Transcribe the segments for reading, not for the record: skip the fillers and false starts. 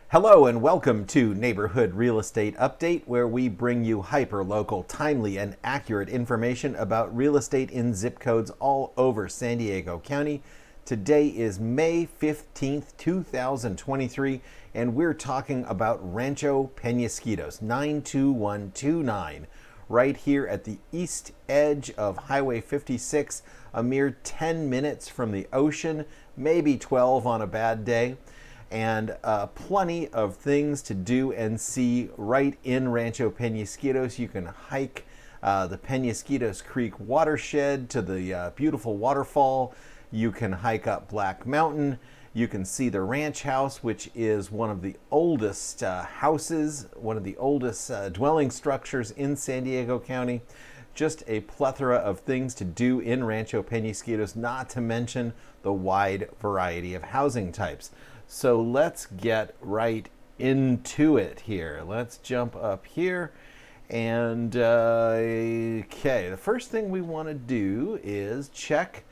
Hello and welcome to Neighborhood Real Estate Update, where we bring you hyper-local, timely, and accurate information about real estate in zip codes all over San Diego County. Today is May 15th, 2023, and we're talking about Rancho Peñasquitos, 92129, right here at the east edge of Highway 56, a mere 10 minutes from the ocean, maybe 12 on a bad day. And plenty of things to do and see right in Rancho Peñasquitos. You can hike the Penasquitos Creek watershed to the beautiful waterfall. You can hike up Black Mountain. You can see the ranch house, which is one of the oldest houses, one of the oldest dwelling structures in San Diego County. Just a plethora of things to do in Rancho Peñasquitos, not to mention the wide variety of housing types. So let's get right into it here. Let's jump up here. And okay, the first thing we want to do is check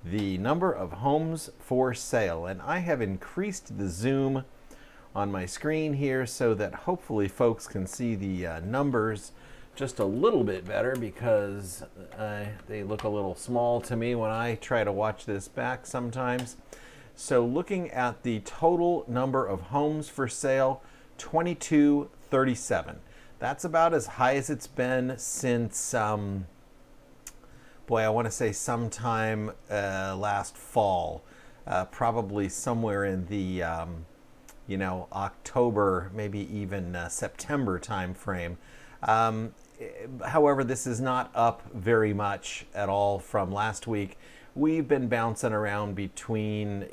the number of homes for sale. And I have increased the zoom on my screen here so that hopefully folks can see the numbers just a little bit better, because they look a little small to me when I try to watch this back sometimes. So looking at the total number of homes for sale, 2237. That's about as high as it's been since, I want to say sometime last fall, probably somewhere in the, October, maybe even September time frame. However, this is not up very much at all from last week. We've been bouncing around between,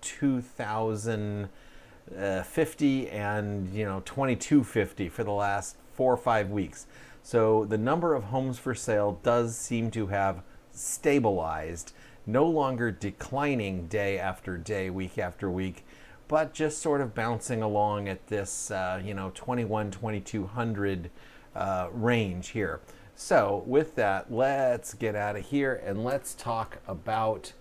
2,050 and, 2,250 for the last 4 or 5 weeks. So the number of homes for sale does seem to have stabilized, no longer declining day after day, week after week, but just sort of bouncing along at this, 2,200 range here. So with that, let's get out of here and let's talk about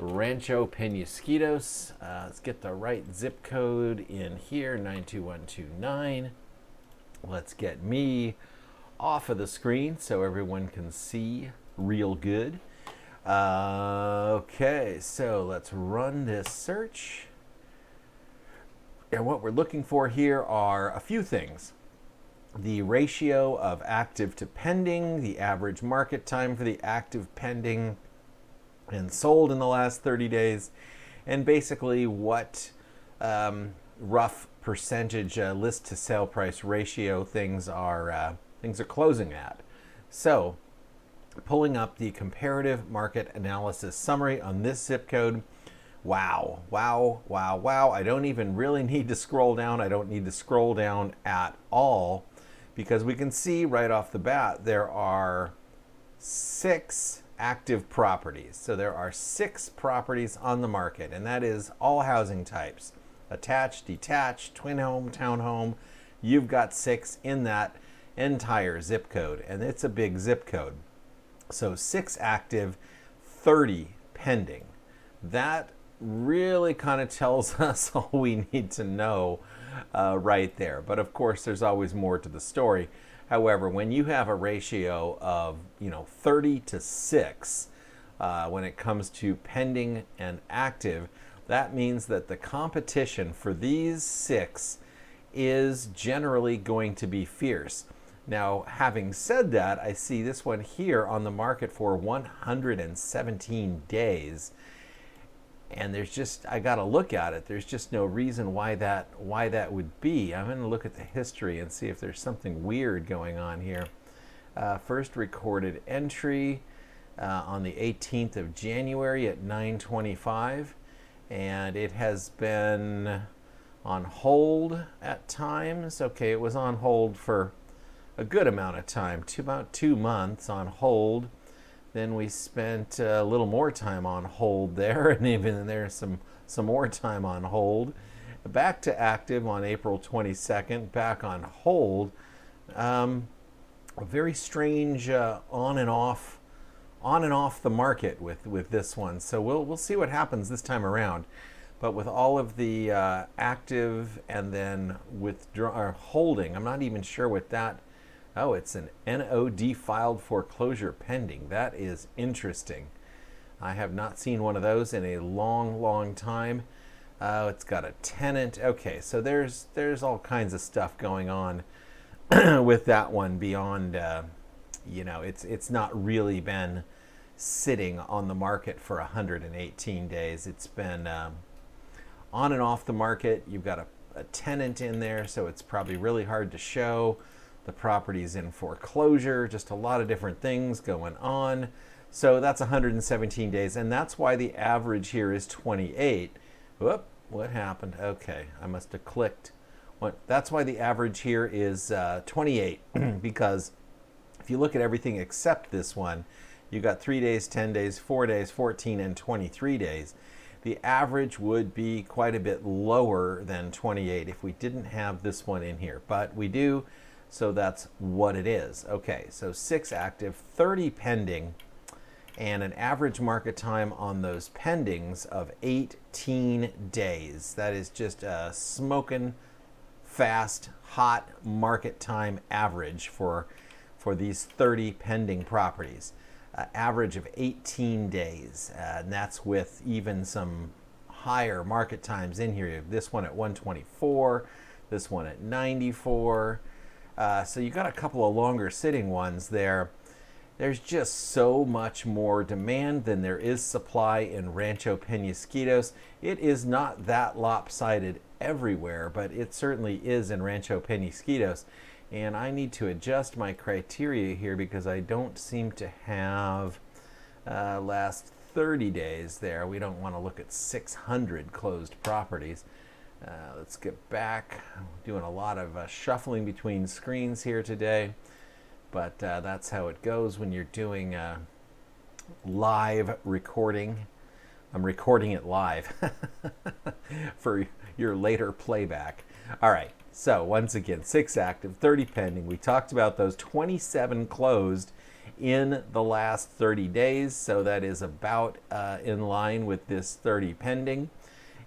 Rancho Peñasquitos. Let's get the right zip code in here, 92129. Let's get me off of the screen so everyone can see real good. Okay, so let's run this search. And what we're looking for here are a few things. The ratio of active to pending, the average market time for the active, pending, and sold in the last 30 days, and basically what rough percentage list to sale price ratio things are closing at. So, pulling up the comparative market analysis summary on this zip code. Wow. I don't even really need to scroll down. I don't need to scroll down at all, because we can see right off the bat there are 6 active properties. So there are 6 properties on the market, and that is all housing types. Attached, detached, twin home, townhome. You've got 6 in that entire zip code, and it's a big zip code. So 6 active, 30 pending. That really kind of tells us all we need to know right there. But of course, there's always more to the story. However, when you have a ratio of 30 to 6 when it comes to pending and active, that means that the competition for these 6 is generally going to be fierce. Now, having said that, I see this one here on the market for 117 days. And I got to look at it. There's just no reason why that would be. I'm going to look at the history and see if there's something weird going on here. First recorded entry on the 18th of January at 9:25, and it has been on hold at times. Okay, it was on hold for a good amount of time, about 2 months on hold. Then we spent a little more time on hold there, and even there's some more time on hold. Back to active on April 22nd, back on hold. A very strange on and off the market with this one. So we'll see what happens this time around. But with all of the active and then withdraw or holding, I'm not even sure what that. Oh, it's an NOD filed foreclosure pending. That is interesting. I have not seen one of those in a long, long time. It's got a tenant. Okay, so there's all kinds of stuff going on with that one beyond. It's not really been sitting on the market for 118 days. It's been on and off the market. You've got a tenant in there, so it's probably really hard to show. The property's in foreclosure, just a lot of different things going on. So that's 117 days, and that's why the average here is 28. Whoop, what happened? Okay, I must have clicked. That's why the average here is 28, because if you look at everything except this one, you got 3 days, 10 days, 4 days, 14, and 23 days. The average would be quite a bit lower than 28 if we didn't have this one in here, but we do. So that's what it is. Okay, so 6 active, 30 pending, and an average market time on those pendings of 18 days. That is just a smoking fast, hot market time average for these 30 pending properties. Average of 18 days, and that's with even some higher market times in here. This one at 124, this one at 94. So you got a couple of longer sitting ones there. There's just so much more demand than there is supply in Rancho Peñasquitos. It is not that lopsided everywhere, but it certainly is in Rancho Peñasquitos. And I need to adjust my criteria here because I don't seem to have last 30 days there. We don't want to look at 600 closed properties. Let's get back. I'm doing a lot of shuffling between screens here today, but that's how it goes when you're doing live recording. I'm recording it live for your later playback. All right, so once again, 6 active, 30 pending. We talked about those. 27 closed in the last 30 days, so that is about in line with this 30 pending.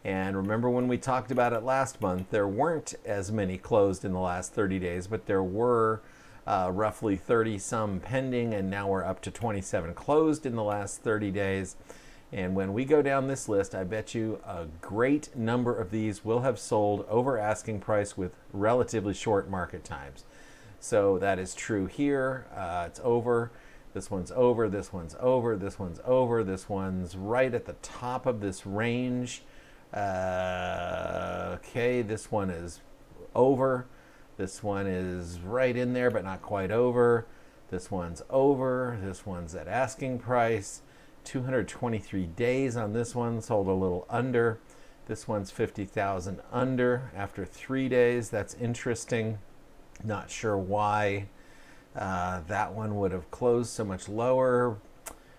And remember when we talked about it last month, there weren't as many closed in the last 30 days, but there were roughly 30 some pending, and now we're up to 27 closed in the last 30 days. And when we go down this list, I bet you a great number of these will have sold over asking price with relatively short market times. So that is true here. It's over. This one's over. This one's over. This one's over. This one's right at the top of this range. Okay, this one is over. This one is right in there, but not quite over. This one's over. This one's at asking price. 223 days on this one, sold a little under. This one's 50,000 under after 3 days. That's interesting. Not sure why that one would have closed so much lower.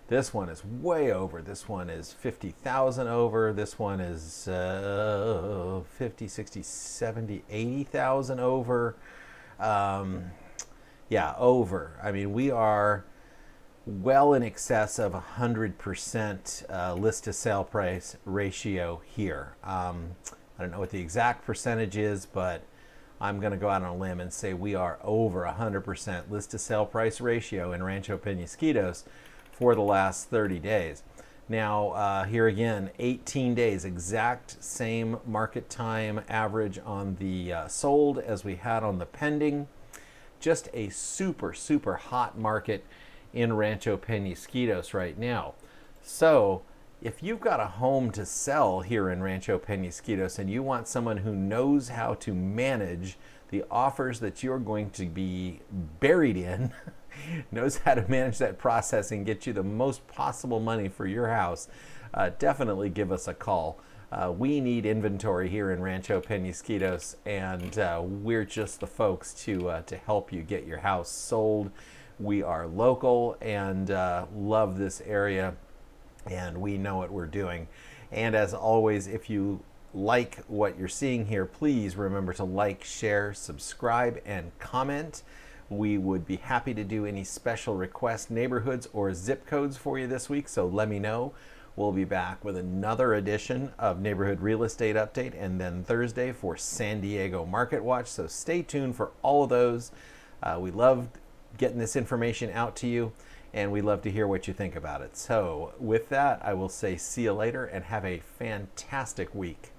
This one is way over. This one is 50,000 over. This one is 50, 60, 70, 80,000 over. Yeah, over. I mean, we are well in excess of 100% list to sale price ratio here. I don't know what the exact percentage is, but I'm going to go out on a limb and say we are over 100% list to sale price ratio in Rancho Peñasquitos for the last 30 days. Now, here again, 18 days, exact same market time average on the sold as we had on the pending. Just a super, super hot market in Rancho Peñasquitos right now. So if you've got a home to sell here in Rancho Peñasquitos and you want someone who knows how to manage the offers that you're going to be buried in, knows how to manage that process and get you the most possible money for your house, definitely give us a call. We need inventory here in Rancho Peñasquitos, and we're just the folks to help you get your house sold. We are local and love this area, and we know what we're doing. And as always, if you like what you're seeing here, please remember to like, share, subscribe, and comment. We would be happy to do any special request neighborhoods or zip codes for you this week, so let me know. we'll be back with another edition of Neighborhood Real Estate Update, and then Thursday for San Diego Market Watch. So stay tuned for all of those. We love getting this information out to you, and we love to hear what you think about it. So with that, I will say see you later and have a fantastic week.